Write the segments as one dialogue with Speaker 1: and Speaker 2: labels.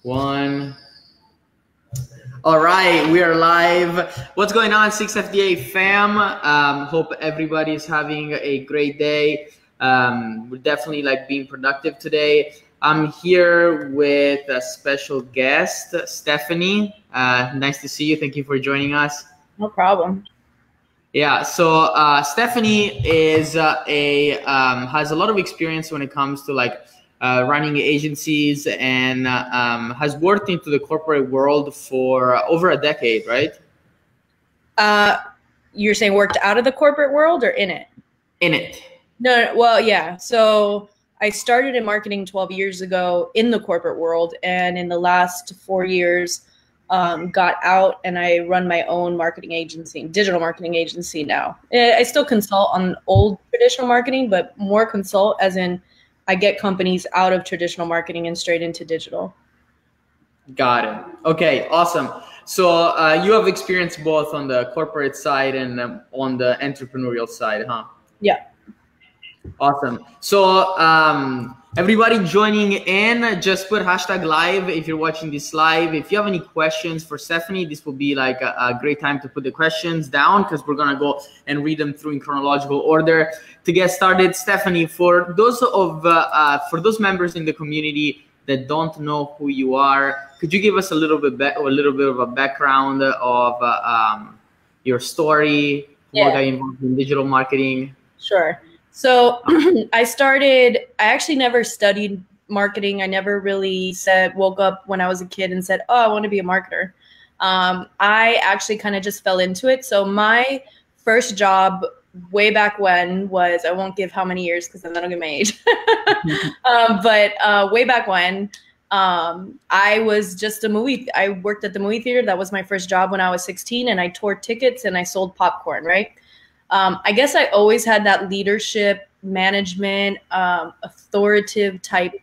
Speaker 1: One. All right, we are live. What's going on, 6FDA fam? Hope everybody is having a great day. We're definitely being productive today. I'm here with a special guest, Stephanie. Nice to see you. Thank you for joining us.
Speaker 2: No problem.
Speaker 1: Yeah, so Stephanie is has a lot of experience when it comes to running agencies and has worked into the corporate world for over a decade, right?
Speaker 2: You're saying worked out of the corporate world or in it?
Speaker 1: In it.
Speaker 2: No, well, yeah. So I started in marketing 12 years ago in the corporate world, and in the last 4 years, got out and I run my own marketing agency, digital marketing agency now. I still consult on old traditional marketing, but more consult as in I get companies out of traditional marketing and straight into digital.
Speaker 1: Got it. Okay, awesome. So you have experience both on the corporate side and on the entrepreneurial side, huh?
Speaker 2: Yeah.
Speaker 1: Awesome. So everybody joining in, just put #live if you're watching this live. If you have any questions for Stephanie, this will be like a great time to put the questions down because we're going to go and read them through in chronological order. To get started, Stephanie, for those members in the community that don't know who you are, could you give us a little bit of a background of your story? How got involved in digital marketing?
Speaker 2: Sure. So I actually never studied marketing. I never really woke up when I was a kid and said, oh, I want to be a marketer. I actually kind of just fell into it. So my first job way back when was, I won't give how many years because then that'll get my age. But way back when, I was just I worked at the movie theater. That was my first job when I was 16, and I tore tickets and I sold popcorn, right? I guess I always had that leadership, management, authoritative type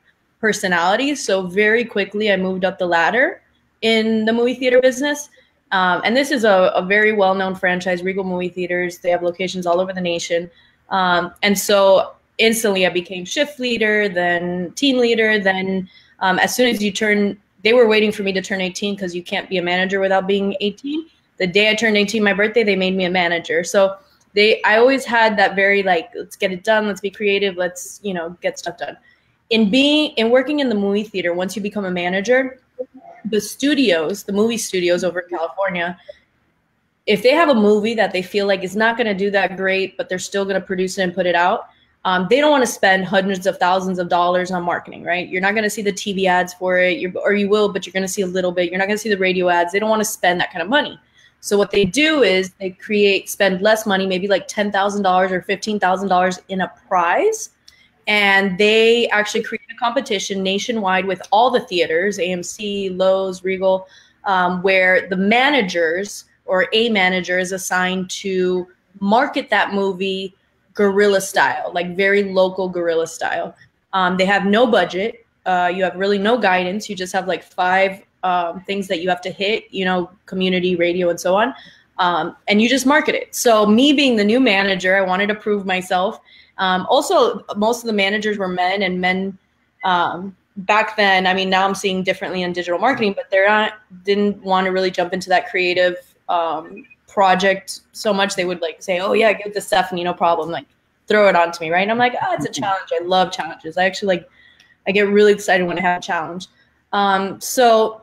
Speaker 2: personality. So very quickly I moved up the ladder in the movie theater business. And this is a very well-known franchise, Regal Movie Theaters. They have locations all over the nation. And so instantly I became shift leader, then team leader. Then as soon as they were waiting for me to turn 18 because you can't be a manager without being 18. The day I turned 18, my birthday, they made me a manager. So I always had that very let's get it done. Let's be creative. Let's, get stuff done. In working in the movie theater, once you become a manager, the movie studios over in California, if they have a movie that they feel like is not going to do that great, but they're still going to produce it and put it out, they don't want to spend hundreds of thousands of dollars on marketing, right? You're not going to see the TV ads for it, or you will, but you're going to see a little bit. You're not going to see the radio ads. They don't want to spend that kind of money. So what they do is they spend less money, maybe like $10,000 or $15,000 in a prize. And they actually create a competition nationwide with all the theaters, AMC, Lowe's, Regal, where the managers or a manager is assigned to market that movie guerrilla style, like very local guerrilla style. They have no budget. You have really no guidance. You just have like 5 things that you have to hit, community, radio, and so on. And you just market it. So me being the new manager, I wanted to prove myself. Also, most of the managers were men, and men back then, I mean, now I'm seeing differently in digital marketing, but didn't want to really jump into that creative project so much. They would say, oh yeah, give it to Stephanie, no problem. Throw it on to me, right? And I'm like, oh, it's a challenge. I love challenges. I actually I get really excited when I have a challenge. So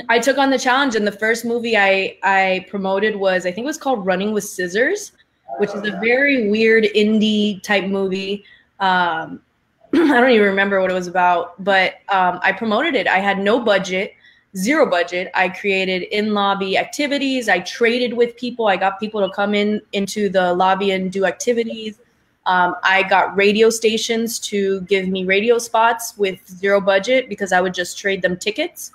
Speaker 2: I took on the challenge, and the first movie I promoted was, I think it was called Running with Scissors, which is a very weird indie type movie. I don't even remember what it was about, but I promoted it. I had no budget, 0 budget. I created in-lobby activities. I traded with people. I got people to come into the lobby and do activities. I got radio stations to give me radio spots with 0 budget because I would just trade them tickets.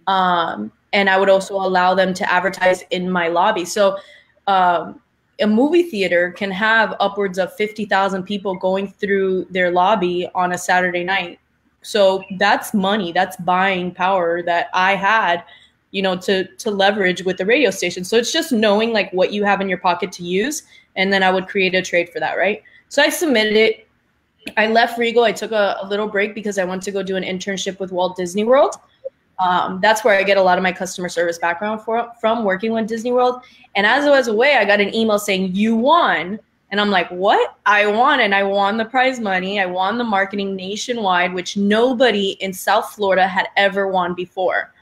Speaker 2: And I would also allow them to advertise in my lobby. So a movie theater can have upwards of 50,000 people going through their lobby on a Saturday night. So that's money, that's buying power that I had, to leverage with the radio station. So it's just knowing what you have in your pocket to use. And then I would create a trade for that, right? So I submitted it. I left Regal. I took a little break because I went to go do an internship with Walt Disney World. That's where I get a lot of my customer service background from working with Disney World. And as I was away, I got an email saying, you won. And I'm like, what? I won, and I won the prize money. I won the marketing nationwide, which nobody in South Florida had ever won before,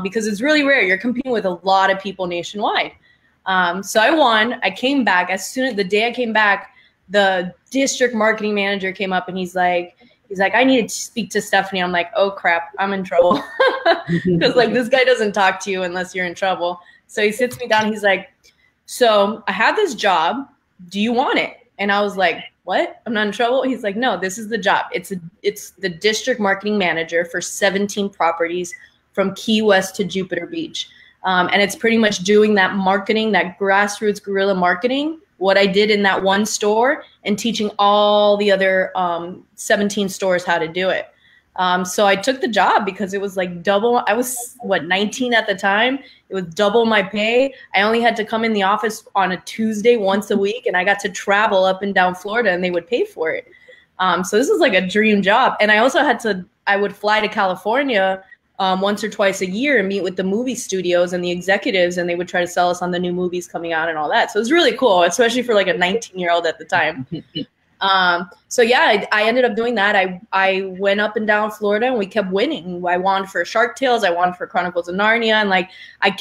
Speaker 2: because it's really rare. You're competing with a lot of people nationwide. So I won. I came back. As soon as the day I came back, the district marketing manager came up and he's like, I need to speak to Stephanie. I'm like, oh crap, I'm in trouble. Because like this guy doesn't talk to you unless you're in trouble. So he sits me down. He's like, so I have this job. Do you want it? And I was like, what? I'm not in trouble? He's like, no, this is the job. It's the district marketing manager for 17 properties from Key West to Jupiter Beach. And it's pretty much doing that marketing, that grassroots guerrilla marketing, what I did in that one store, and teaching all the other 17 stores how to do it. So I took the job because it was like double. I was 19 at the time. It was double my pay. I only had to come in the office on a Tuesday once a week, and I got to travel up and down Florida, and they would pay for it. So this was like a dream job. And I also I would fly to California once or twice a year and meet with the movie studios and the executives, and they would try to sell us on the new movies coming out and all that. So it was really cool, especially for like a 19-year-old at the time. So yeah, I ended up doing that. I went up and down Florida, and we kept winning. I won for Shark Tales. I won for Chronicles of Narnia, and like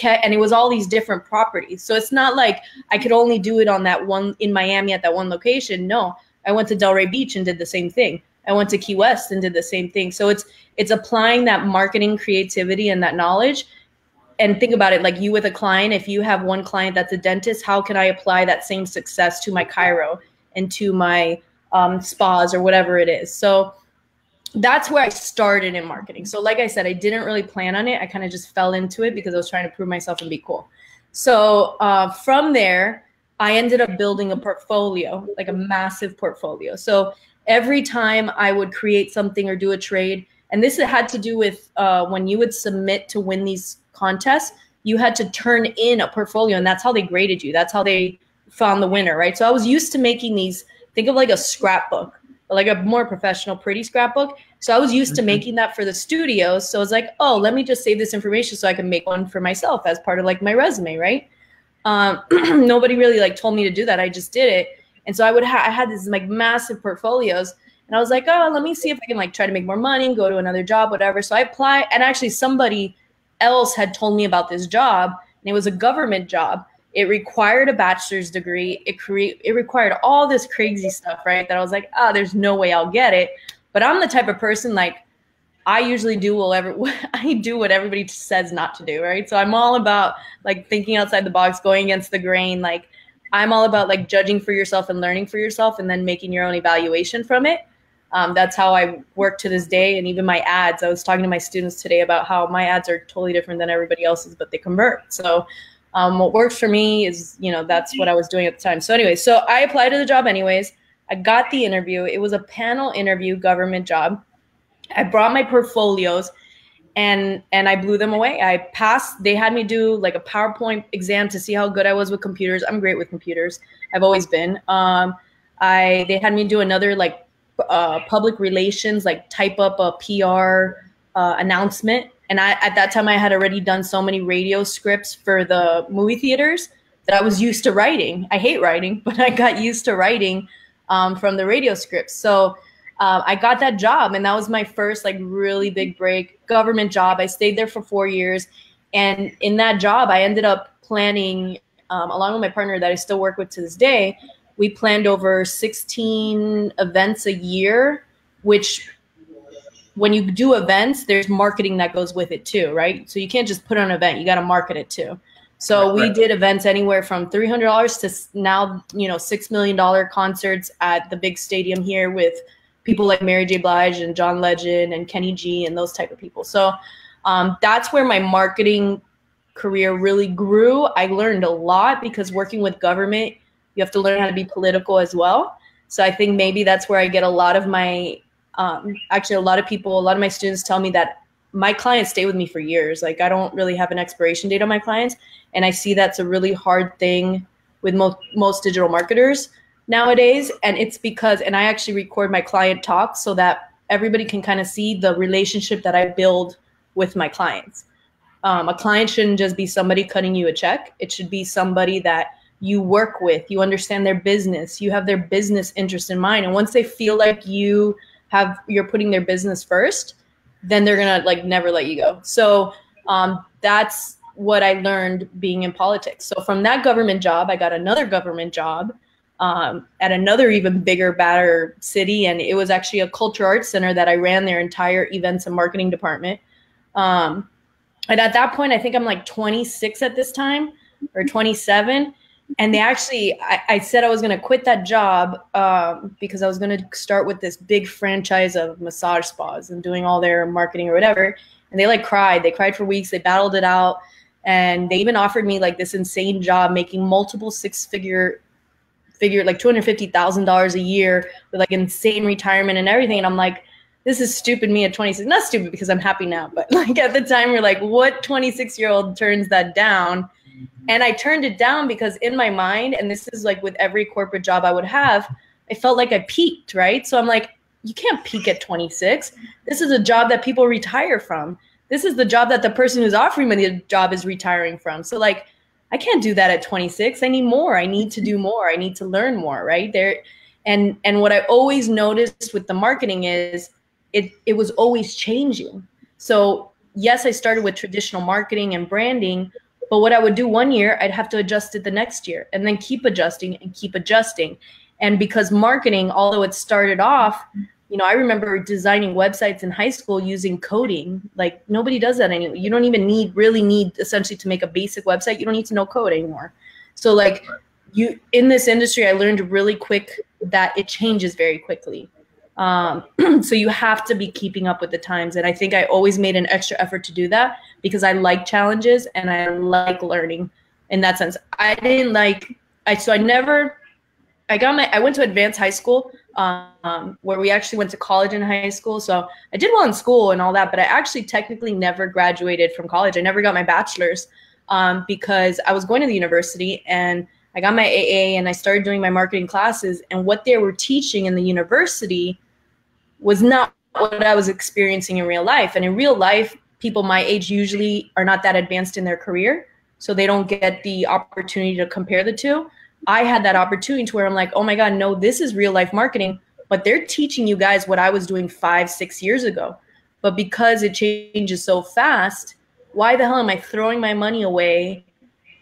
Speaker 2: and it was all these different properties. So it's not like I could only do it on that one in Miami at that one location. No, I went to Delray Beach and did the same thing. I went to Key West and did the same thing. So it's applying that marketing creativity and that knowledge. And think about it, like you with a client, if you have one client that's a dentist, how can I apply that same success to my chiro and to my spas or whatever it is? So that's where I started in marketing. So like I said, I didn't really plan on it. I kind of just fell into it because I was trying to prove myself and be cool. So from there, I ended up building a portfolio, like a massive portfolio. So every time I would create something or do a trade, and this had to do with when you would submit to win these contests, you had to turn in a portfolio, and that's how they graded you. That's how they found the winner, right? So I was used to making these, think of like a scrapbook, like a more professional, pretty scrapbook. So I was used to making that for the studios. So I was like, oh, let me just save this information so I can make one for myself as part of like my resume, right? Nobody really like told me to do that. I just did it. And so I had this like massive portfolios, and I was like, oh, let me see if I can like try to make more money and go to another job, whatever. So I applied, and actually somebody else had told me about this job, and it was a government job. It required a bachelor's degree. It required all this crazy stuff, right? That I was like, oh, there's no way I'll get it. But I'm the type of person, like, I usually do what everybody says not to do, right? So I'm all about like thinking outside the box, going against the grain. Like I'm all about like judging for yourself and learning for yourself and then making your own evaluation from it. That's how I work to this day. And even my ads, I was talking to my students today about how my ads are totally different than everybody else's, but they convert. So what works for me is, that's what I was doing at the time. So anyway, so I applied to the job anyways. I got the interview. It was a panel interview, government job. I brought my portfolios and I blew them away. I passed. They had me do like a PowerPoint exam to see how good I was with computers. I'm great with computers. I've always been. They had me do another like public relations, like type up a PR announcement. And at that time I had already done so many radio scripts for the movie theaters that I was used to writing. I hate writing, but I got used to writing from the radio scripts. So I got that job, and that was my first like really big break government job. I stayed there for 4 years, and in that job, I ended up planning, along with my partner that I still work with to this day, we planned over 16 events a year, which when you do events, there's marketing that goes with it too, right? So you can't just put on an event, you got to market it too. So we did events anywhere from $300 to now, $6 million concerts at the big stadium here with people like Mary J. Blige and John Legend and Kenny G and those type of people. So that's where my marketing career really grew. I learned a lot because working with government, you have to learn how to be political as well. So I think maybe that's where I get a lot of my, actually a lot of my students tell me that my clients stay with me for years. Like I don't really have an expiration date on my clients. And I see that's a really hard thing with most digital marketers nowadays. And it's because, and I actually record my client talks so that everybody can kind of see the relationship that I build with my clients. A client shouldn't just be somebody cutting you a check. It should be somebody that you work with, you understand their business, you have their business interest in mind. And once they feel like you're putting their business first, then they're gonna like never let you go. So that's what I learned being in politics. So from that government job, I got another government job at another even bigger, badder city. And it was actually a culture arts center that I ran their entire events and marketing department. And at that point, I think I'm like 26 at this time or 27. And they actually, I said I was going to quit that job because I was going to start with this big franchise of massage spas and doing all their marketing or whatever. And they like cried. They cried for weeks. They battled it out. And they even offered me like this insane job making multiple six-figure like $250,000 a year with like insane retirement and everything. And I'm like, this is stupid me at 26. Not stupid because I'm happy now, but like at the time we're like, what 26-year-old turns that down? And I turned it down because in my mind, and this is like with every corporate job I would have, I felt like I peaked, right? So I'm like, you can't peak at 26. This is a job that people retire from. This is the job that the person who's offering me the job is retiring from. So like, I can't do that at 26. I need more. I need to do more. I need to learn more, right? And what I always noticed with the marketing is it was always changing. So yes, I started with traditional marketing and branding, but what I would do one year, I'd have to adjust it the next year and then keep adjusting and keep adjusting. And because marketing, although it started off, you know, I remember designing websites in high school using coding. Like nobody does that anymore. You don't even really need essentially to make a basic website. You don't need to know code anymore. So like in this industry, I learned really quick that it changes very quickly. So you have to be keeping up with the times. And I think I always made an extra effort to do that because I like challenges and I like learning in that sense. I went to advanced high school, where we actually went to college in high school. So I did well in school and all that, but I actually technically never graduated from college. I never got my bachelor's, because I was going to the university and I got my AA and I started doing my marketing classes, and what they were teaching in the university was not what I was experiencing in real life. And in real life, people my age usually are not that advanced in their career, so they don't get the opportunity to compare the two. I had that opportunity to where I'm like, oh my God, no, this is real life marketing, but they're teaching you guys what I was doing 5-6 years ago. But because it changes so fast, why the hell am I throwing my money away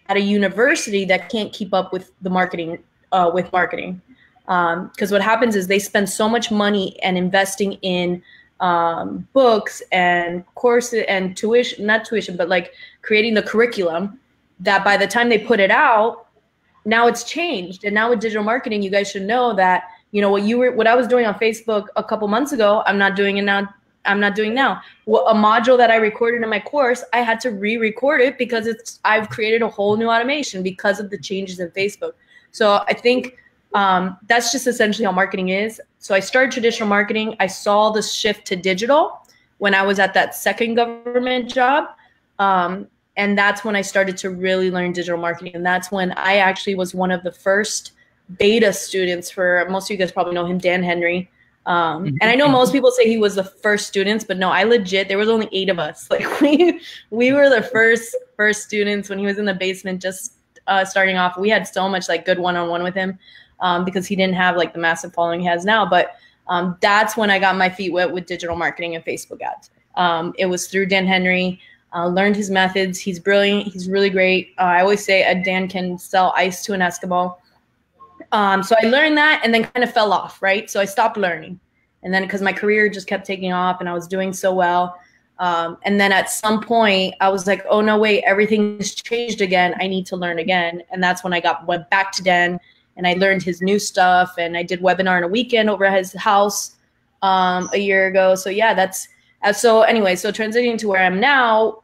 Speaker 2: at a university that can't keep up with the marketing, because what happens is they spend so much money and investing in books and courses and not tuition, but like creating the curriculum, that by the time they put it out, now it's changed. And now with digital marketing, you guys should know that, you know, what I was doing on Facebook a couple months ago, I'm not doing it now. I'm not doing now. Well, a module that I recorded in my course, I had to re-record it because I've created a whole new automation because of the changes in Facebook. So I think that's just essentially how marketing is. So I started traditional marketing. I saw the shift to digital when I was at that second government job. And that's when I started to really learn digital marketing. And that's when I actually was one of the first beta students for, most of you guys probably know him, Dan Henry. And I know most people say he was the first students, but no, there was only 8 of us. Like we were the first students when he was in the basement, just starting off. We had so much like good one-on-one with him because he didn't have like the massive following he has now. But that's when I got my feet wet with digital marketing and Facebook ads. It was through Dan Henry. Learned his methods. He's brilliant. He's really great. I always say a Dan can sell ice to an Eskimo. So I learned that and then kind of fell off, right? So I stopped learning. And then because my career just kept taking off and I was doing so well. And then at some point I was like, oh no, wait, everything's changed again. I need to learn again. And that's when I went back to Dan and I learned his new stuff. And I did webinar in a weekend over at his house a year ago. So yeah, so transitioning to where I am now.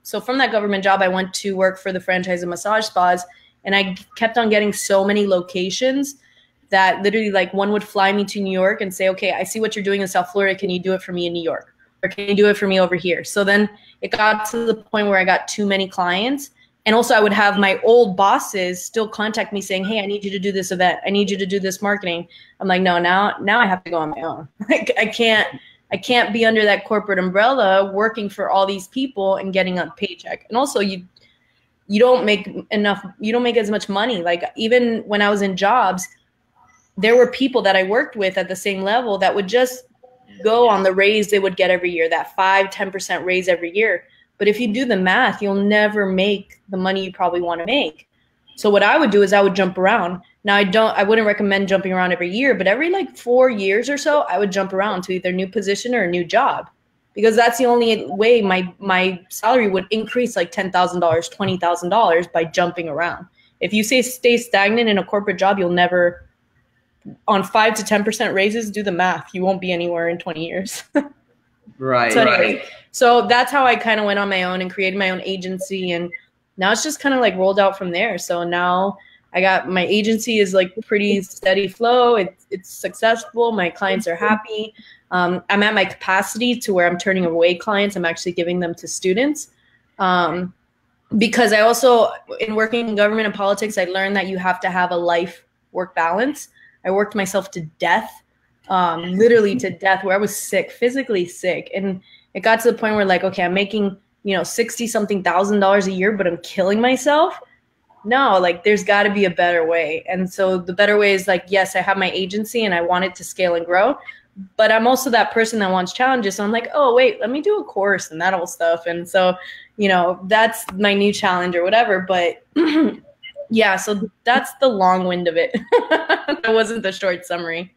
Speaker 2: So from that government job, I went to work for the franchise of massage spas. And I kept on getting so many locations that literally like one would fly me to New York and say, okay, I see what you're doing in South Florida. Can you do it for me in New York? Or can you do it for me over here? So then it got to the point where I got too many clients. And also I would have my old bosses still contact me saying, hey, I need you to do this event. I need you to do this marketing. I'm like, no, now I have to go on my own. Like I I can't be under that corporate umbrella working for all these people and getting a paycheck. And also you don't make enough, you don't make as much money. Like even when I was in jobs, there were people that I worked with at the same level that would just go on the raise they would get every year, that 5-10% raise every year. But if you do the math, you'll never make the money you probably want to make. So what I would do is I would jump around. Now I wouldn't recommend jumping around every year, but every like 4 years or so, I would jump around to either a new position or a new job, because that's the only way my salary would increase like $10,000, $20,000 by jumping around. If you stay stagnant in a corporate job, you'll never, on 5 to 10% raises, do the math, you won't be anywhere in 20 years.
Speaker 1: Right.
Speaker 2: So anyway, so that's how I kind of went on my own and created my own agency, and now it's just kind of like rolled out from there. So now I got, my agency is like pretty steady flow. It's successful. My clients are happy. I'm at my capacity to where I'm turning away clients. I'm actually giving them to students. Because I also, in working in government and politics, I learned that you have to have a life-work balance. I worked myself to death, literally to death, where I was sick, physically sick. And it got to the point where like, okay, I'm making, $60-something thousand a year, but I'm killing myself. No, like there's got to be a better way. And so the better way is like, yes, I have my agency and I want it to scale and grow, but I'm also that person that wants challenges. So I'm like, oh, wait, let me do a course and that whole stuff. And so, that's my new challenge or whatever. But yeah, so that's the long wind of it. That wasn't the short summary.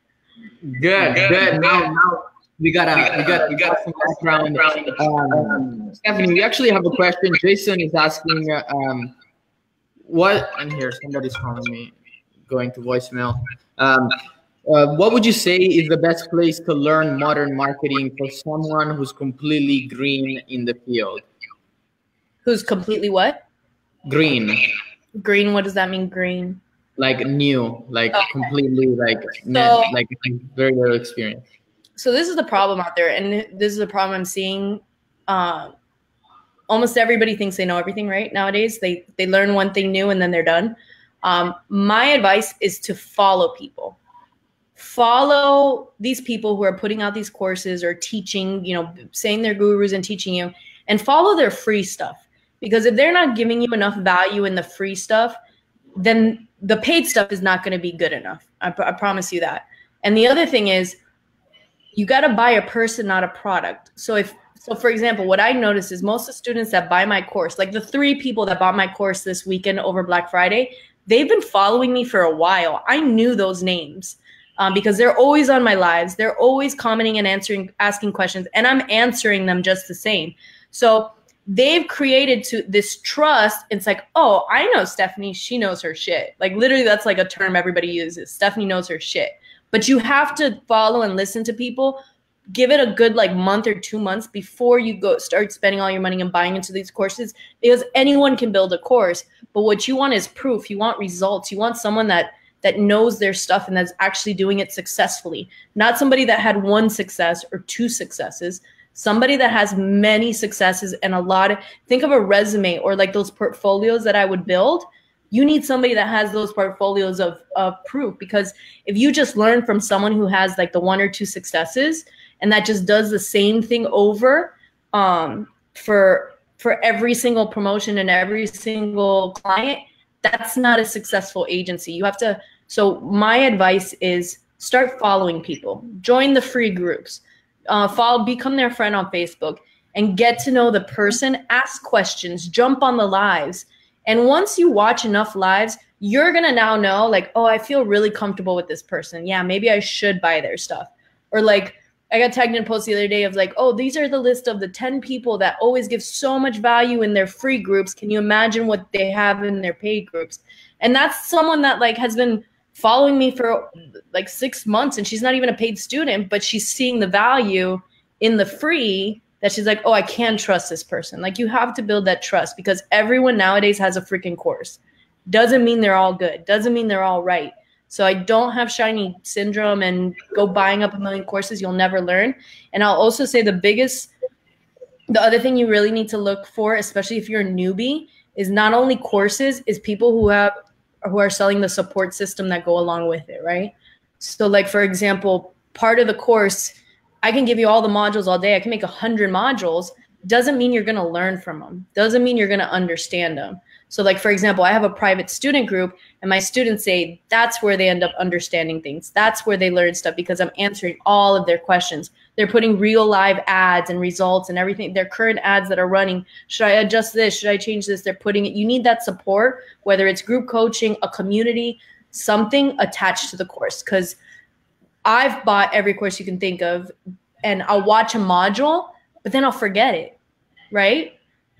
Speaker 1: Good. Now we got some background. Stephanie, we actually have a question. Jason is asking, and here somebody's calling me, going to voicemail. What would you say is the best place to learn modern marketing for someone who's completely green in the field?
Speaker 2: Who's completely what?
Speaker 1: Green.
Speaker 2: Green, what does that mean, green?
Speaker 1: Like new, like okay. Completely like very little experience.
Speaker 2: So this is the problem out there, and this is the problem I'm seeing. Almost everybody thinks they know everything, right? Nowadays, they learn one thing new and then they're done. My advice is to follow people. Follow these people who are putting out these courses or teaching, saying they're gurus and teaching you, and follow their free stuff. Because if they're not giving you enough value in the free stuff, then the paid stuff is not going to be good enough. I promise you that. And the other thing is, you got to buy a person, not a product. So for example, what I noticed is most of the students that buy my course, like the 3 people that bought my course this weekend over Black Friday, they've been following me for a while. I knew those names because they're always on my lives. They're always commenting and asking questions, and I'm answering them just the same. So they've created this trust. It's like, oh, I know Stephanie. She knows her shit. Like literally that's like a term everybody uses. Stephanie knows her shit. But you have to follow and listen to people. Give it a good like month or 2 months before you start spending all your money and buying into these courses, because anyone can build a course. But what you want is proof. You want results. You want someone that knows their stuff and that's actually doing it successfully. Not somebody that had 1 success or 2 successes. Somebody that has many successes and think of a resume or like those portfolios that I would build. You need somebody that has those portfolios of proof, because if you just learn from someone who has like the 1 or 2 successes and that just does the same thing over for every single promotion and every single client, that's not a successful agency. You have to. So my advice is start following people, join the free groups, become their friend on Facebook, and get to know the person, ask questions, jump on the lives. And once you watch enough lives, you're going to now know like, oh, I feel really comfortable with this person. Yeah, maybe I should buy their stuff. Or like, I got tagged in a post the other day of like, oh, these are the list of the 10 people that always give so much value in their free groups. Can you imagine what they have in their paid groups? And that's someone that like has been following me for like 6 months, and she's not even a paid student, but she's seeing the value in the free, that she's like, oh, I can trust this person. Like you have to build that trust, because everyone nowadays has a freaking course. Doesn't mean they're all good. Doesn't mean they're all right. So I don't have shiny syndrome and go buying up a million courses. You'll never learn. And I'll also say the other thing you really need to look for, especially if you're a newbie, is not only courses, is people who are selling the support system that go along with it, right? So like, for example, part of the course, I can give you all the modules all day. I can make 100 modules. Doesn't mean you're going to learn from them. Doesn't mean you're going to understand them. So like, for example, I have a private student group and my students say that's where they end up understanding things. That's where they learn stuff because I'm answering all of their questions. They're putting real live ads and results and everything. Their current ads that are running. Should I adjust this? Should I change this? They're putting it. You need that support, whether it's group coaching, a community, something attached to the course. Because I've bought every course you can think of and I'll watch a module, but then I'll forget it, right?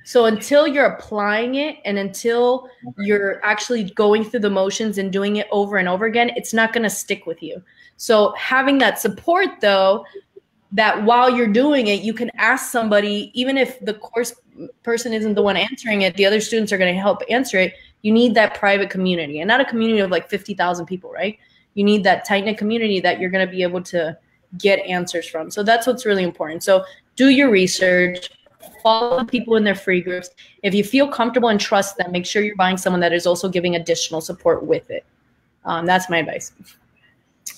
Speaker 2: So until you're applying it and until you're actually going through the motions and doing it over and over again, it's not going to stick with you. So having that support though, that while you're doing it, you can ask somebody, even if the course person isn't the one answering it, the other students are going to help answer it. You need that private community and not a community of like 50,000 people, right? You need that tight-knit community that you're going to be able to get answers from. So that's what's really important. So do your research, follow people in their free groups. If you feel comfortable and trust them, make sure you're buying someone that is also giving additional support with it. That's my advice.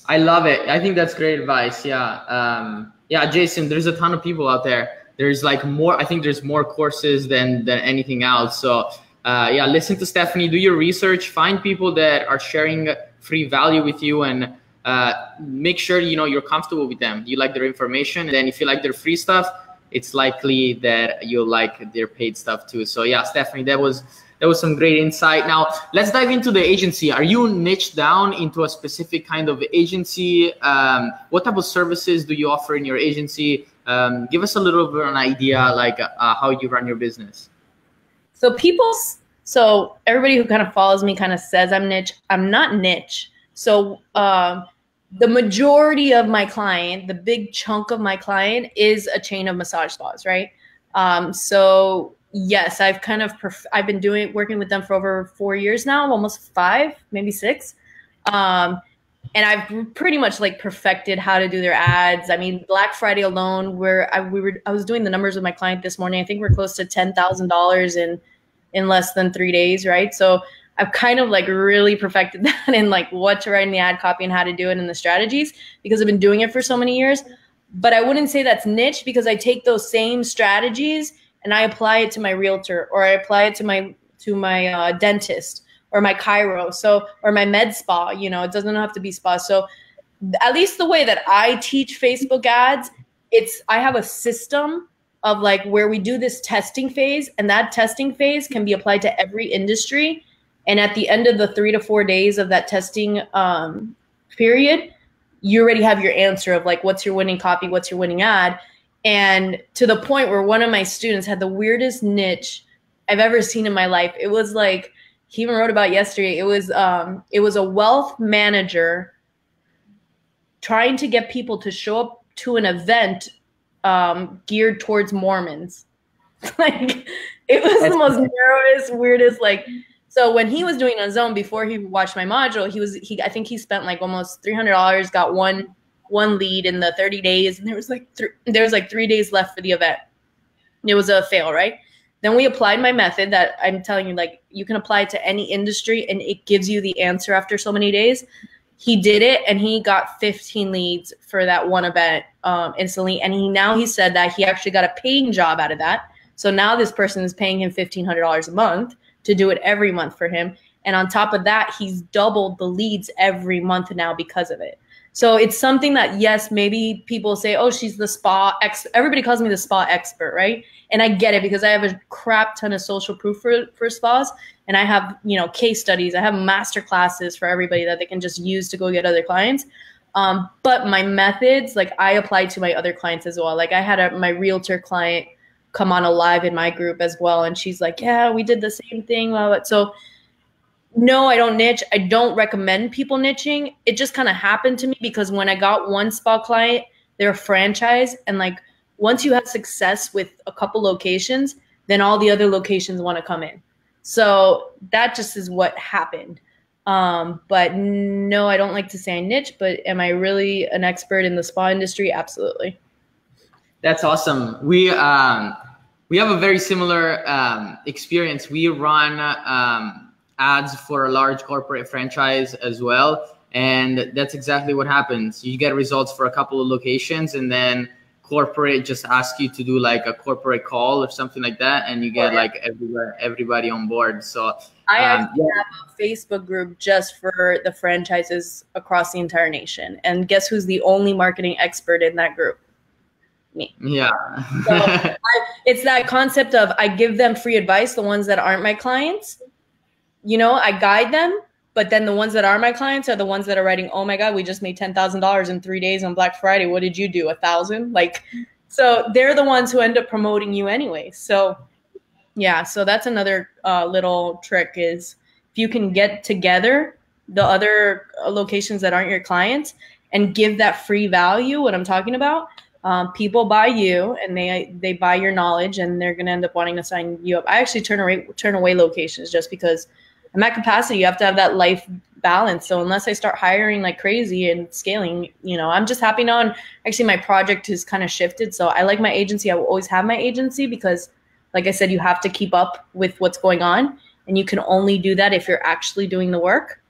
Speaker 1: I love it. I think that's great advice. Yeah. Yeah, Jason, there's a ton of people out there. There's like more, I think there's more courses than anything else. So yeah, listen to Stephanie, do your research, find people that are sharing free value with you and make sure, you know, you're comfortable with them. You like their information. And then if you like their free stuff, it's likely that you'll like their paid stuff too. So yeah, Stephanie, that was some great insight. Now let's dive into the agency. Are you niched down into a specific kind of agency? What type of services do you offer in your agency? Give us a little bit of an idea, like how you run your business.
Speaker 2: So everybody who kind of follows me kind of says I'm niche. I'm not niche. So the majority of my client, the big chunk of my client is a chain of massage spas, right? So yes, I've been working with them for over 4 years now, almost 5, maybe 6. And I've pretty much like perfected how to do their ads. I mean, Black Friday alone, I was doing the numbers with my client this morning. I think we're close to $10,000 in less than 3 days, right? So I've kind of like really perfected that in like what to write in the ad copy and how to do it and the strategies because I've been doing it for so many years. But I wouldn't say that's niche because I take those same strategies and I apply it to my realtor or I apply it to my dentist or my chiro, or my med spa. You know, it doesn't have to be spa. So at least the way that I teach Facebook ads, I have a system of like where we do this testing phase, and that testing phase can be applied to every industry. And at the end of the 3 to 4 days of that testing period, you already have your answer of like, what's your winning copy? What's your winning ad? And to the point where one of my students had the weirdest niche I've ever seen in my life. It was like, he even wrote about it yesterday. It was a wealth manager trying to get people to show up to an event geared towards Mormons. Like, it was the most narrowest, weirdest, like. So when he was doing on Zone before he watched my module, I think he spent like almost $300, got one lead in the 30 days, and there was like 3 days left for the event. It was a fail, right? Then we applied my method that I'm telling you, like you can apply it to any industry and it gives you the answer after so many days. He did it and he got 15 leads for that one event instantly. And he said that he actually got a paying job out of that. So now this person is paying him $1,500 a month to do it every month for him. And on top of that, he's doubled the leads every month now because of it. So it's something that, yes, maybe people say, oh, she's the spa expert. Everybody calls me the spa expert, right? And I get it because I have a crap ton of social proof for spas. And I have, case studies. I have master classes for everybody that they can just use to go get other clients. But my methods, like I apply to my other clients as well. Like I had my realtor client come on a live in my group as well. And she's like, yeah, we did the same thing. So no, I don't niche. I don't recommend people niching. It just kind of happened to me because when I got one spa client, they're a franchise. And like, once you have success with a couple locations, then all the other locations want to come in. So that just is what happened. But no, I don't like to say I niche, but am I really an expert in the spa industry? Absolutely.
Speaker 1: That's awesome. We have a very similar experience. We run ads for a large corporate franchise as well. And that's exactly what happens. You get results for a couple of locations and then corporate just ask you to do like a corporate call or something like that, and you get like everybody on board. So
Speaker 2: I actually have a Facebook group just for the franchises across the entire nation. And guess who's the only marketing expert in that group? Me.
Speaker 1: Yeah.
Speaker 2: So it's that concept of I give them free advice, the ones that aren't my clients. You know, I guide them, but then the ones that are my clients are the ones that are writing, oh my God, we just made $10,000 in 3 days on Black Friday. What did you do? 1,000? Like, so they're the ones who end up promoting you anyway. So yeah, so that's another little trick is if you can get together the other locations that aren't your clients and give that free value, what I'm talking about, people buy you and they buy your knowledge and they're going to end up wanting to sign you up. I actually turn away locations just because I'm at capacity. You have to have that life balance. So unless I start hiring like crazy and scaling, you know, I'm just happy now. And actually my project has kind of shifted. So I like my agency. I will always have my agency because like I said, you have to keep up with what's going on and you can only do that if you're actually doing the work.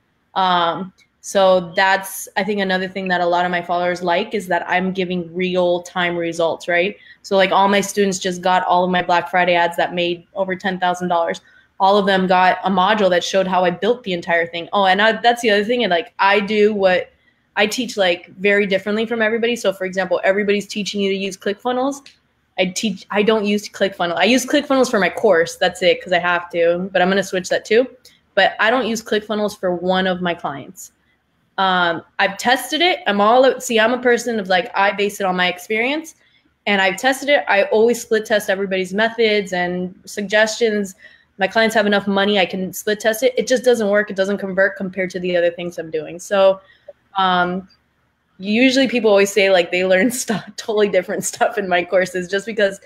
Speaker 2: So that's, I think another thing that a lot of my followers like is that I'm giving real time results, right? So like all my students just got all of my Black Friday ads that made over $10,000. All of them got a module that showed how I built the entire thing. Oh, and that's the other thing. And like I do what I teach like very differently from everybody. So for example, everybody's teaching you to use ClickFunnels. I don't use ClickFunnels. I use ClickFunnels for my course. That's it, because I have to, but I'm going to switch that too. But I don't use ClickFunnels for one of my clients. I've tested it. I'm a person of like, I base it on my experience and I've tested it. I always split test everybody's methods and suggestions. My clients have enough money, I can split test it. It just doesn't work. It doesn't convert compared to the other things I'm doing. So usually people always say like they learn totally different stuff in my courses just because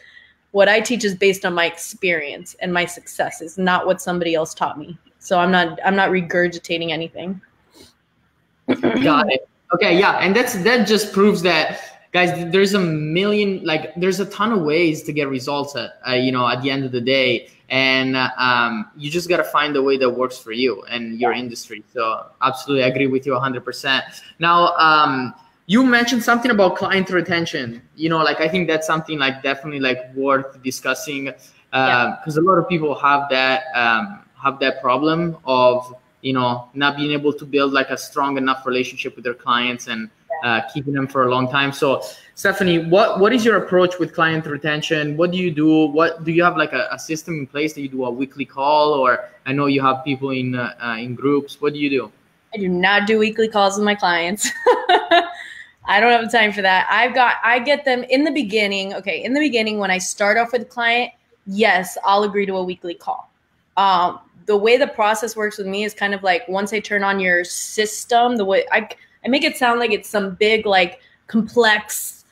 Speaker 2: what I teach is based on my experience and my successes, not what somebody else taught me. So I'm not regurgitating anything.
Speaker 1: Got it. Okay, yeah, and that just proves that, guys, there's a ton of ways to get results at the end of the day, and you just got to find the way that works for you and your industry. So absolutely, I agree with you 100%. Now, you mentioned something about client retention. I think that's something like definitely like worth discussing because a lot of people have that problem of not being able to build like a strong enough relationship with their clients and keeping them for a long time. So Stephanie, what is your approach with client retention? What do you do? What do you have like a system in place that you do a weekly call, or I know you have people in groups. What do you do?
Speaker 2: I do not do weekly calls with my clients. I don't have time for that. I get them in the beginning. Okay. In the beginning, when I start off with a client, yes, I'll agree to a weekly call. The way the process works with me is kind of like once I turn on your system, the way I make it sound like it's some big, like complex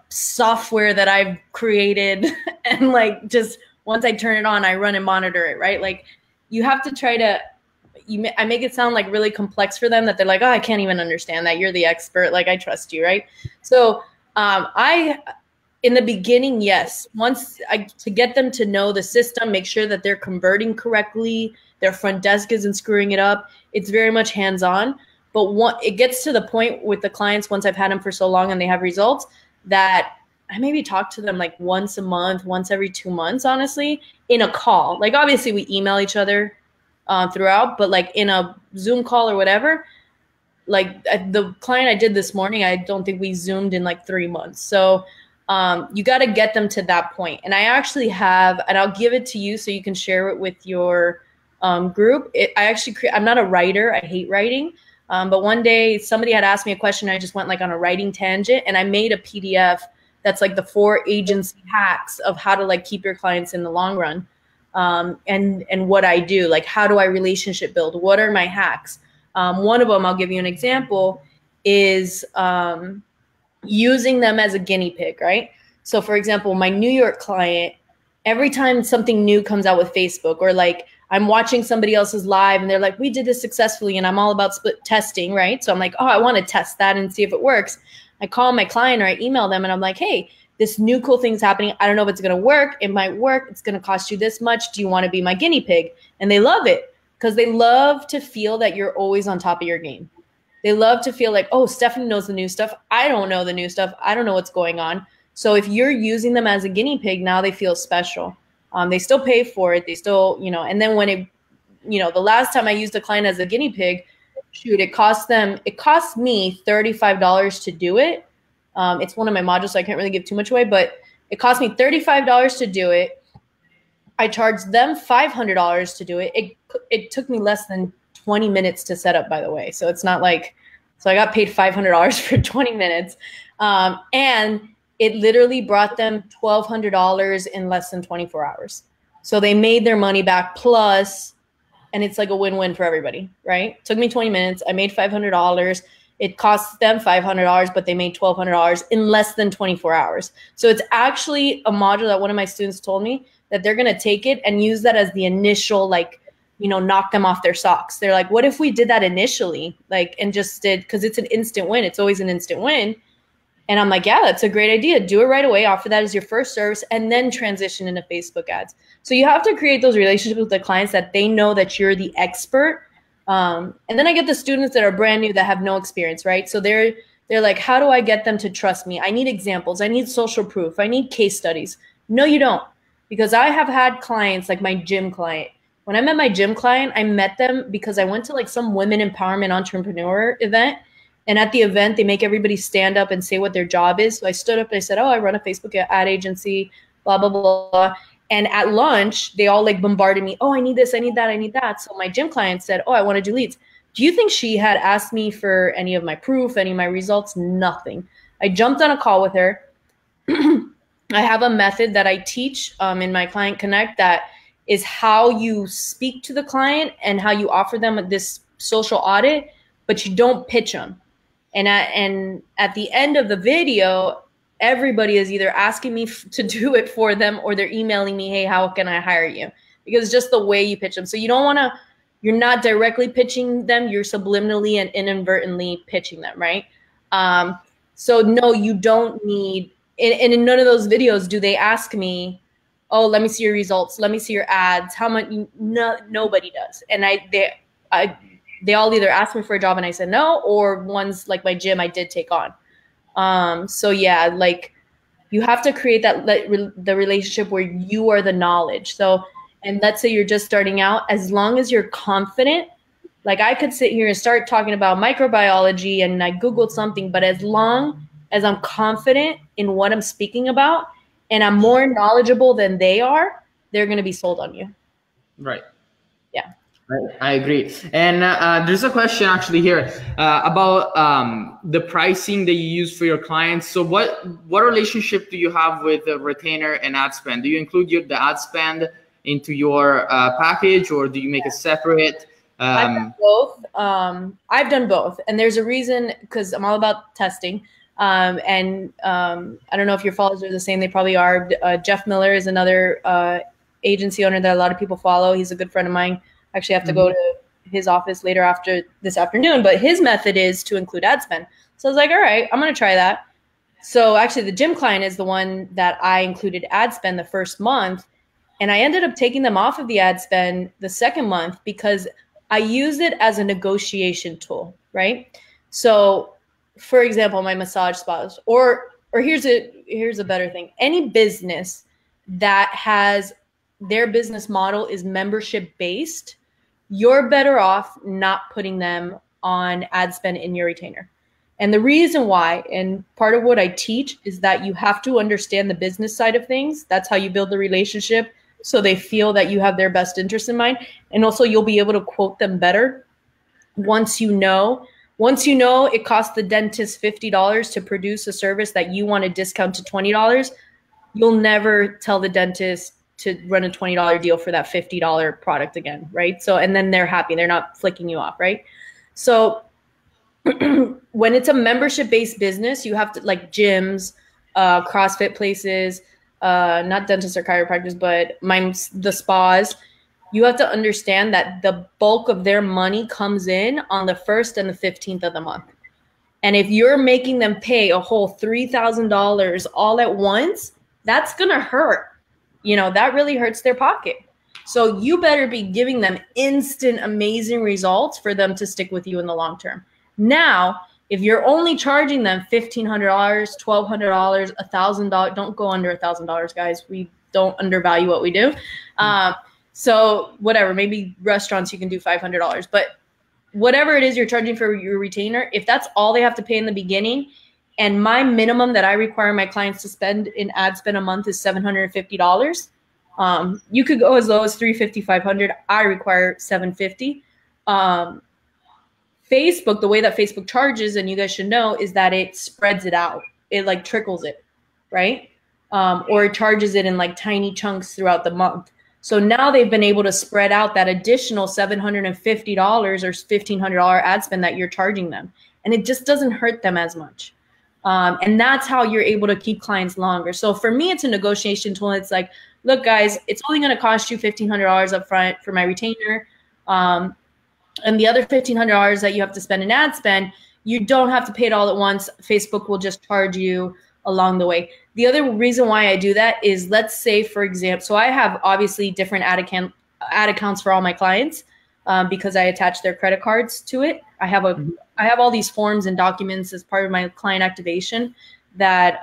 Speaker 2: software that I've created. And like, just once I turn it on, I run and monitor it, right? Like you have to try to, I make it sound like really complex for them that they're like, oh, I can't even understand that. You're the expert. Like I trust you, right? So in the beginning, yes. To get them to know the system, make sure that they're converting correctly, their front desk isn't screwing it up. It's very much hands-on. But it gets to the point with the clients, once I've had them for so long and they have results, that I maybe talk to them like once a month, once every 2 months, honestly, in a call. Like obviously we email each other throughout, but like in a Zoom call or whatever, like the client I did this morning, I don't think we Zoomed in like 3 months. So you got to get them to that point. And I actually have, and I'll give it to you so you can share it with your group. I'm not a writer. I hate writing. But one day somebody had asked me a question. I just went like on a writing tangent and I made a PDF that's like the 4 agency hacks of how to like keep your clients in the long run. And what I do, like how do I relationship build? What are my hacks? One of them, I'll give you an example, is using them as a guinea pig, right? So for example, my New York client, every time something new comes out with Facebook, or like I'm watching somebody else's live and they're like, we did this successfully, and I'm all about split testing, right? So I'm like, oh, I want to test that and see if it works. I call my client or I email them and I'm like, hey, this new cool thing's happening. I don't know if it's going to work. It might work. It's going to cost you this much. Do you want to be my guinea pig? And they love it because they love to feel that you're always on top of your game. They love to feel like, oh, Stephanie knows the new stuff. I don't know the new stuff. I don't know what's going on. So if you're using them as a guinea pig, now they feel special. They still pay for it. They still, you know, and then when it, you know, the last time I used a client as a guinea pig, shoot, it cost me $35 to do it. It's one of my modules, so I can't really give too much away, but it cost me $35 to do it. I charged them $500 to do it. It took me less than 20 minutes to set up, by the way. So it's not like, so I got paid $500 for 20 minutes. And it literally brought them $1,200 in less than 24 hours. So they made their money back plus, and it's like a win-win for everybody, right? It took me 20 minutes. I made $500. It cost them $500, but they made $1,200 in less than 24 hours. So it's actually a module that one of my students told me that they're going to take it and use that as the initial, like, you know, knock them off their socks. They're like, what if we did that initially? Like, and just did, because it's an instant win. It's always an instant win. And I'm like, yeah, that's a great idea. Do it right away. Offer that as your first service and then transition into Facebook ads. So you have to create those relationships with the clients that they know that you're the expert. And then I get the students that are brand new that have no experience, right? So they're like, how do I get them to trust me? I need examples. I need social proof. I need case studies. No, you don't. Because I have had clients like my gym client. When I met my gym client, I met them because I went to like some women empowerment entrepreneur event. And at the event, they make everybody stand up and say what their job is. So I stood up and I said, oh, I run a Facebook ad agency, blah, blah, blah, blah. And at lunch, they all like bombarded me. Oh, I need this, I need that, I need that. So my gym client said, oh, I want to do leads. Do you think she had asked me for any of my proof, any of my results? Nothing. I jumped on a call with her. I have a method that I teach in my Client Connect that is how you speak to the client and how you offer them this social audit, but you don't pitch them. And at the end of the video, everybody is either asking me to do it for them or they're emailing me, hey, how can I hire you? Because it's just the way you pitch them. So you don't want to, you're not directly pitching them, you're subliminally and inadvertently pitching them, right? So no, you don't need, and in none of those videos do they ask me, oh, let me see your results, let me see your ads, how much, no, nobody does. And they all either asked me for a job and I said no, or ones like my gym I did take on. So yeah, like you have to create that the relationship where you are the knowledge. So, and let's say you're just starting out, as long as you're confident, like I could sit here and start talking about microbiology and I Googled something, but as long as I'm confident in what I'm speaking about and I'm more knowledgeable than they are, they're going to be sold on you.
Speaker 1: Right.
Speaker 2: Yeah.
Speaker 1: I agree. And there's a question actually here about the pricing that you use for your clients. So what relationship do you have with the retainer and ad spend? Do you include the ad spend into your package, or do you make it separate?
Speaker 2: I've done both. I've done both. And there's a reason, because I'm all about testing. I don't know if your followers are the same. They probably are. Jeff Miller is another agency owner that a lot of people follow. He's a good friend of mine. Actually have to go to his office later after this afternoon, but his method is to include ad spend. So I was like, all right, I'm going to try that. So actually the gym client is the one that I included ad spend the first month. And I ended up taking them off of the ad spend the second month because I use it as a negotiation tool, right? So for example, my massage spas, or here's a better thing. Any business that has their business model is membership based, you're better off not putting them on ad spend in your retainer. And the reason why, and part of what I teach, is that you have to understand the business side of things. That's how you build the relationship, so they feel that you have their best interest in mind. And also you'll be able to quote them better once you know it costs the dentist $50 to produce a service that you want to discount to $20. You'll never tell the dentist to run a $20 deal for that $50 product again, right? So, and then they're happy. They're not flicking you off, right? So when it's a membership-based business, you have to, like gyms, CrossFit places, not dentists or chiropractors, but the spas, you have to understand that the bulk of their money comes in on the 1st and the 15th of the month. And if you're making them pay a whole $3,000 all at once, that's going to hurt. You know, that really hurts their pocket. So you better be giving them instant, amazing results for them to stick with you in the long term. Now, If you're only charging them $1,500, $1,200, $1,000, don't go under $1,000, guys. We don't undervalue what we do. So whatever, maybe restaurants you can do $500, but whatever it is you're charging for your retainer, if that's all they have to pay in the beginning, and my minimum that I require my clients to spend in ad spend a month is $750. You could go as low as $350, $500. I require $750. Facebook, the way that Facebook charges, and you guys should know, is that it spreads it out. It like trickles it, right? Or it charges it in like tiny chunks throughout the month. So now they've been able to spread out that additional $750 or $1,500 ad spend that you're charging them. And it just doesn't hurt them as much. And that's how you're able to keep clients longer. So for me, it's a negotiation tool. It's like, look, guys, it's only going to cost you $1,500 up front for my retainer. And the other $1,500 that you have to spend in ad spend, you don't have to pay it all at once. Facebook will just charge you along the way. The other reason why I do that is, let's say, for example, so I have obviously different ad accounts for all my clients because I attach their credit cards to it. I have all these forms and documents as part of my client activation that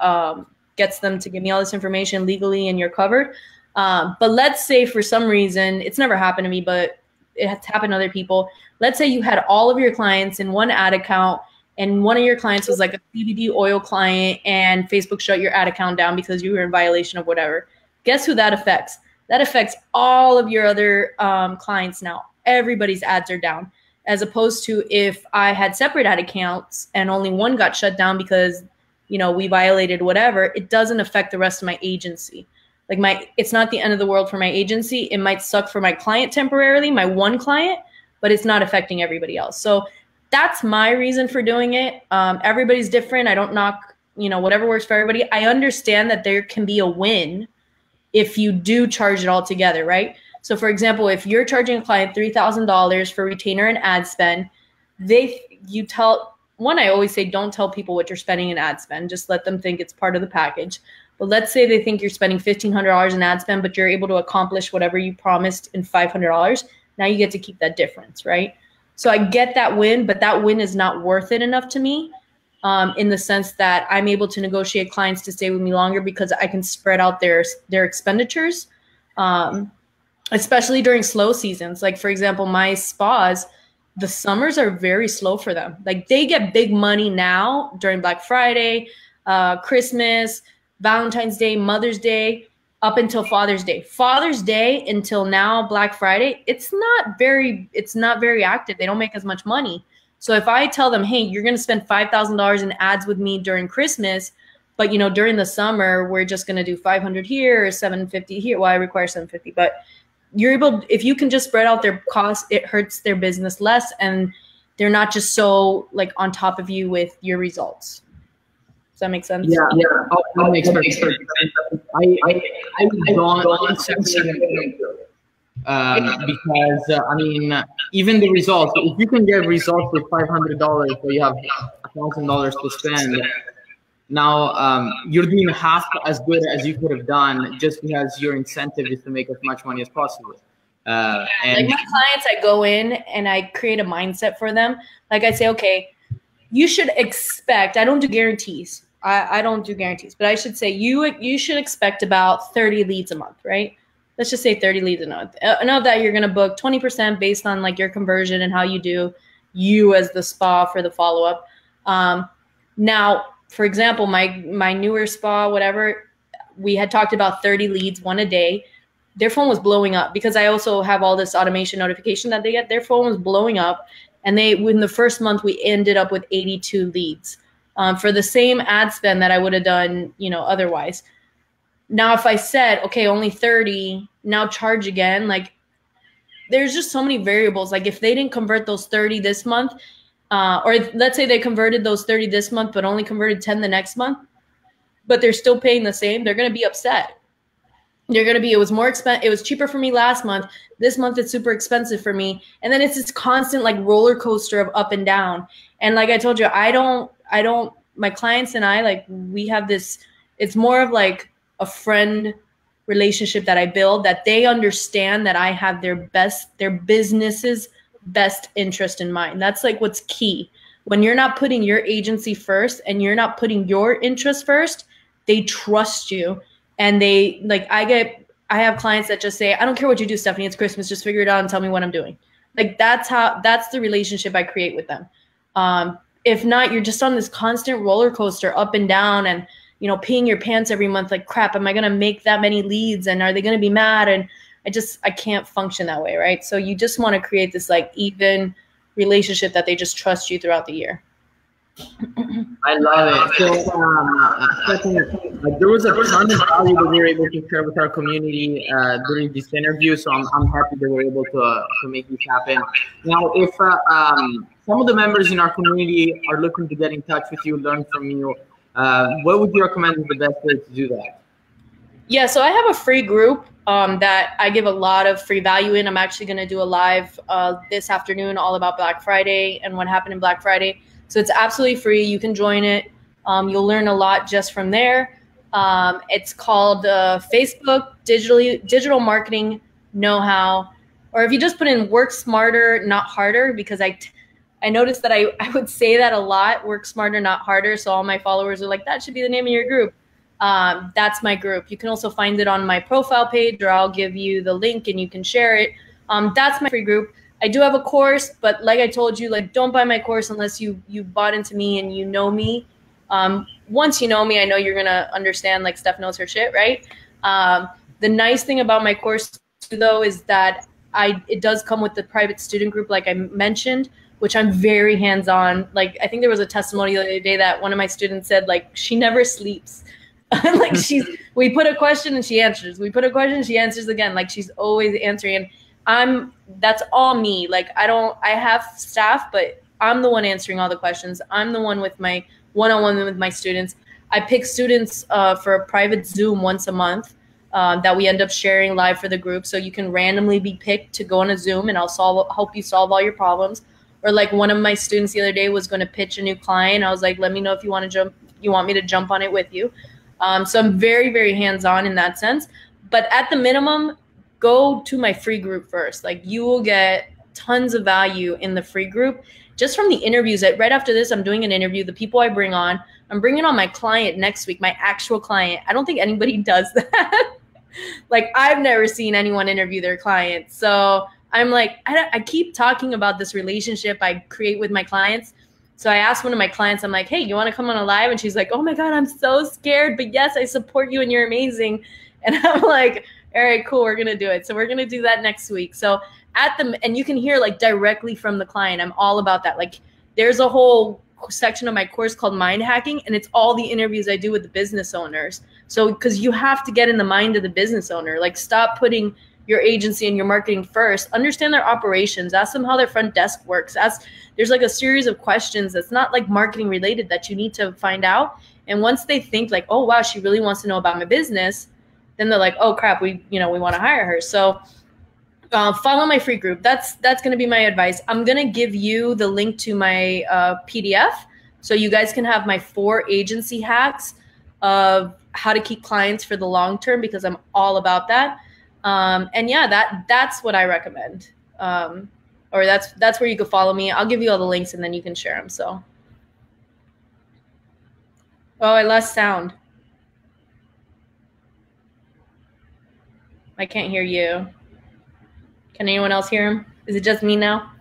Speaker 2: gets them to give me all this information legally, and you're covered. But let's say for some reason, it's never happened to me, but it has happened to other people. Let's say you had all of your clients in one ad account, and one of your clients was like a CBD oil client, and Facebook shut your ad account down because you were in violation of whatever. Guess who that affects? That affects all of your other clients now. Everybody's ads are down, as opposed to if I had separate ad accounts and only one got shut down because, you know, we violated whatever. It doesn't affect the rest of my agency. Like it's not the end of the world for my agency. It might suck for my client temporarily, my one client, but it's not affecting everybody else. So that's my reason for doing it. Everybody's different. I don't knock, you know, whatever works for everybody. I understand that there can be a win if you do charge it all together, right? So for example, if you're charging a client $3,000 for retainer and ad spend, I always say, don't tell people what you're spending in ad spend. Just let them think it's part of the package. But let's say they think you're spending $1,500 in ad spend, but you're able to accomplish whatever you promised in $500. Now you get to keep that difference, right? So I get that win, but that win is not worth it enough to me in the sense that I'm able to negotiate clients to stay with me longer because I can spread out their expenditures, especially during slow seasons. Like, for example, my spas, the summers are very slow for them. Like, they get big money now during Black Friday, Christmas, Valentine's Day, Mother's Day, up until Father's Day. Father's Day until now, Black Friday, it's not very active. They don't make as much money. So if I tell them, hey, you're going to spend $5,000 in ads with me during Christmas, but you know, during the summer, we're just going to do 500 here or 750 here. Well, I require 750, but you're able, if you can just spread out their costs, it hurts their business less, and they're not just so like on top of you with your results. Does that make sense?
Speaker 1: Yeah. That makes perfect sense. I don't because I mean, even the results. If you can get results with $500, but you have $1,000 to spend, now you're doing half as good as you could have done just because your incentive is to make as much money as possible. And
Speaker 2: like my clients, I go in and I create a mindset for them. Like I say, okay, you should expect, I don't do guarantees. I don't do guarantees, but I should say you should expect about 30 leads a month, right? Let's just say 30 leads a month. And of that, you're going to book 20% based on like your conversion and how you do you as the spa for the follow-up. Now, for example, my newer spa, whatever, we had talked about 30 leads, one a day. Their phone was blowing up because I also have all this automation notification that they get. Their phone was blowing up. And in the first month, we ended up with 82 leads for the same ad spend that I would have done, you know, otherwise. Now, if I said, okay, only 30, now charge again, like there's just so many variables. Like if they didn't convert those 30 this month, or let's say they converted those 30 this month, but only converted 10 the next month, but they're still paying the same, they're going to be upset. They're going to be, it was more expensive. It was cheaper for me last month. This month it's super expensive for me. And then it's this constant like roller coaster of up and down. And like I told you, I don't, my clients and I, like we have this, it's more of like a friend relationship that I build, that they understand that I have their business's best interest in mind. That's like what's key. When you're not putting your agency first and you're not putting your interest first, they trust you. And they like, I have clients that just say, I don't care what you do, Stephanie, it's Christmas, just figure it out and tell me what I'm doing. Like that's the relationship I create with them. If not, you're just on this constant roller coaster up and down and, you know, peeing your pants every month. Like, crap, am I going to make that many leads? And are they going to be mad? And I can't function that way. Right. So you just want to create this like even relationship that they just trust you throughout the year.
Speaker 1: I love it. So, there was a ton of value that we were able to share with our community during this interview. So I'm happy that we're able to make this happen. Now, if some of the members in our community are looking to get in touch with you, learn from you, what would you recommend is the best way to do that?
Speaker 2: Yeah, so I have a free group that I give a lot of free value in. I'm actually going to do a live this afternoon all about Black Friday and what happened in Black Friday. So it's absolutely free. You can join it. You'll learn a lot just from there. It's called Facebook Digital Marketing Know-How. Or if you just put in work smarter, not harder, because I noticed that I would say that a lot, work smarter, not harder. So all my followers are like, that should be the name of your group. That's my group. You can also find it on my profile page, or I'll give you the link and you can share it. That's my free group. I do have a course, but like I told you, like, don't buy my course unless you bought into me and you know me. Once you know me, I know you're going to understand, like, Steph knows her shit, right? The nice thing about my course, though, is that it does come with the private student group, like I mentioned, which I'm very hands-on. Like, I think there was a testimony the other day that one of my students said, like, she never sleeps. Like, we put a question and she answers. We put a question and she answers again. Like, she's always answering. And that's all me. Like, I have staff, but I'm the one answering all the questions. I'm the one with my one-on-one with my students. I pick students for a private Zoom once a month that we end up sharing live for the group. So you can randomly be picked to go on a Zoom and I'll help you solve all your problems. Or like one of my students the other day was going to pitch a new client. I was like, let me know if you want me to jump on it with you. So I'm very, very hands-on in that sense. But at the minimum, go to my free group first. Like, you will get tons of value in the free group just from the interviews. Right after this, I'm doing an interview. The people I bring on, I'm bringing on my client next week, my actual client. I don't think anybody does that. Like, I've never seen anyone interview their client. So I'm like, I keep talking about this relationship I create with my clients. So I asked one of my clients, I'm like, hey, you want to come on a live? And she's like, oh my God, I'm so scared. But yes, I support you and you're amazing. And I'm like, all right, cool, we're going to do it. So we're going to do that next week. So and you can hear like directly from the client. I'm all about that. Like, there's a whole section of my course called Mind Hacking, and it's all the interviews I do with the business owners. So, because you have to get in the mind of the business owner, like, stop putting your agency and your marketing first. Understand their operations. Ask them how their front desk works. There's like a series of questions that's not like marketing related that you need to find out. And once they think like, oh wow, she really wants to know about my business, then they're like, oh crap, we want to hire her. So follow my free group. That's going to be my advice. I'm going to give you the link to my PDF so you guys can have my 4 agency hacks of how to keep clients for the long term, because I'm all about that. And yeah, that's what I recommend. Or that's where you can follow me. I'll give you all the links and then you can share them. So, oh, I lost sound. I can't hear you. Can anyone else hear him? Is it just me now?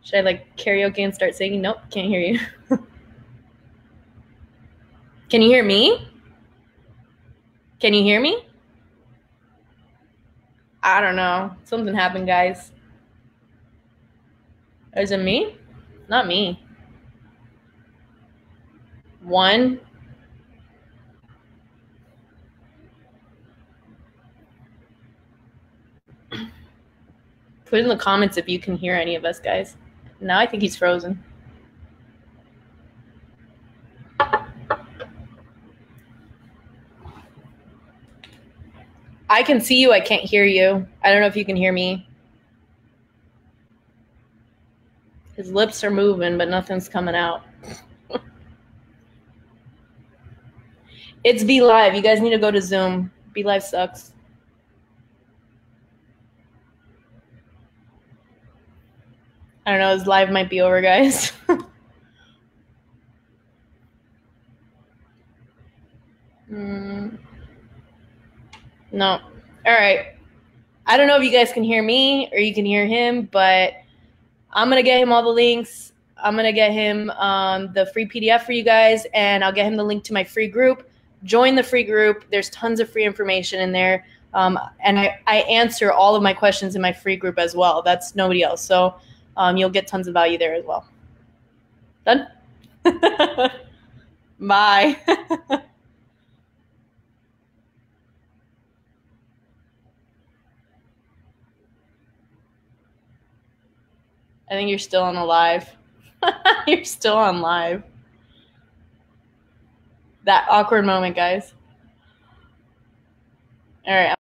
Speaker 2: Should I like karaoke and start singing? Nope, can't hear you. Can you hear me? Can you hear me? I don't know. Something happened, guys. Is it me? Not me. 1. Put in the comments if you can hear any of us, guys. Now I think he's frozen. I can see you. I can't hear you. I don't know if you can hear me. His lips are moving, but nothing's coming out. It's Be Live. You guys need to go to Zoom. Be Live sucks. I don't know, his live might be over, guys. No. All right. I don't know if you guys can hear me or you can hear him, but I'm going to get him all the links. I'm going to get him the free PDF for you guys, and I'll get him the link to my free group. Join the free group. There's tons of free information in there. And I answer all of my questions in my free group as well. That's nobody else. So you'll get tons of value there as well. Done? Bye. I think you're still on the live. You're still on live. That awkward moment, guys. All right.